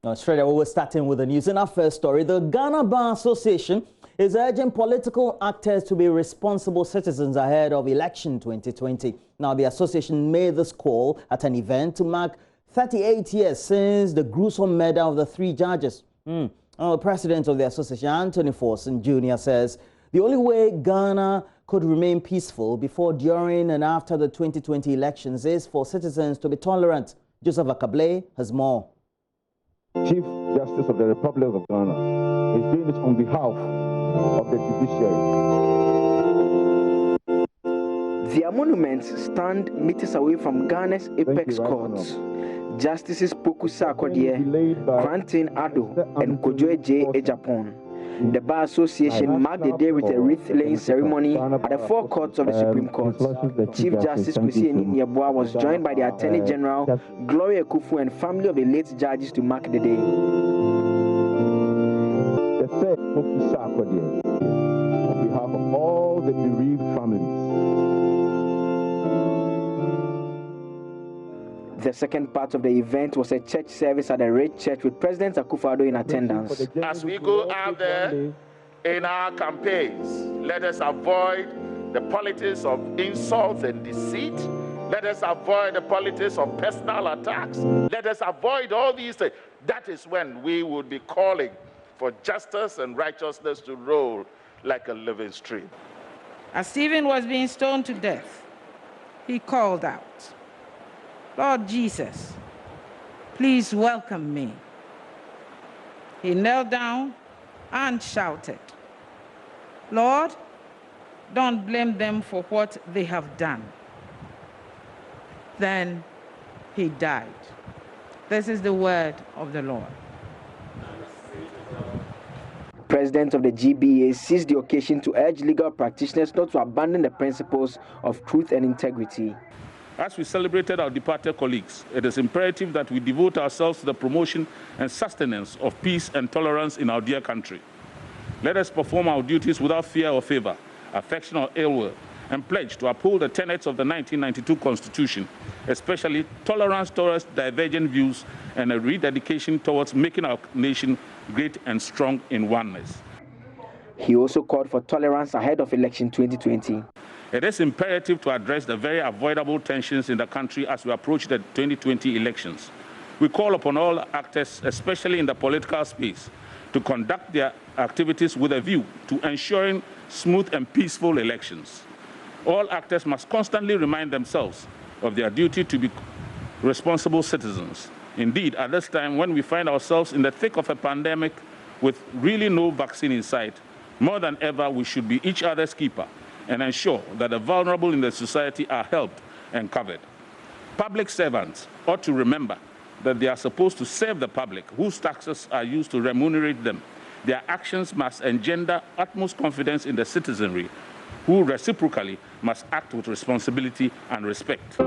Australia, we're starting with the news. In our first story, the Ghana Bar Association is urging political actors to be responsible citizens ahead of election 2020. Now, the association made this call at an event to mark 38 years since the gruesome murder of the 3 judges. The president of the association, Anthony Forson Jr., says the only way Ghana could remain peaceful before, during and after the 2020 elections is for citizens to be tolerant. Joseph Akable has more. Chief Justice of the Republic of Ghana is doing this on behalf of the judiciary. Their monuments stand meters away from Ghana's apex courts. Justices Pokusa Akodie, Grantin Ado, and Kojoe J. Ejapon. The Bar Association marked the day with a wreath-laying ceremony at the 4 courts of the Supreme Court. Chief Justice Kwesi Eninieboa was joined by the Attorney General, Gloria Kufu, and family of the late judges to mark the day. The third Pokusa Akodie, on behalf of all the bereaved families. The second part of the event was a church service at the Red Church with President Akufo-Addo in attendance. As we go out there in our campaigns, let us avoid the politics of insult and deceit. Let us avoid the politics of personal attacks. Let us avoid all these things. That is when we would be calling for justice and righteousness to roll like a living stream. As Stephen was being stoned to death, he called out, "Lord Jesus, please welcome me." He knelt down and shouted, "Lord, don't blame them for what they have done." Then he died. This is the word of the Lord. President of the GBA seized the occasion to urge legal practitioners not to abandon the principles of truth and integrity. As we celebrated our departed colleagues, it is imperative that we devote ourselves to the promotion and sustenance of peace and tolerance in our dear country. Let us perform our duties without fear or favor, affection or ill will, and pledge to uphold the tenets of the 1992 Constitution, especially tolerance towards divergent views and a rededication towards making our nation great and strong in oneness. He also called for tolerance ahead of election 2020. It is imperative to address the very avoidable tensions in the country as we approach the 2020 elections. We call upon all actors, especially in the political space, to conduct their activities with a view to ensuring smooth and peaceful elections. All actors must constantly remind themselves of their duty to be responsible citizens. Indeed, at this time when we find ourselves in the thick of a pandemic with really no vaccine in sight, more than ever we should be each other's keeper and ensure that the vulnerable in the society are helped and covered. Public servants ought to remember that they are supposed to serve the public, whose taxes are used to remunerate them. Their actions must engender utmost confidence in the citizenry, who reciprocally must act with responsibility and respect.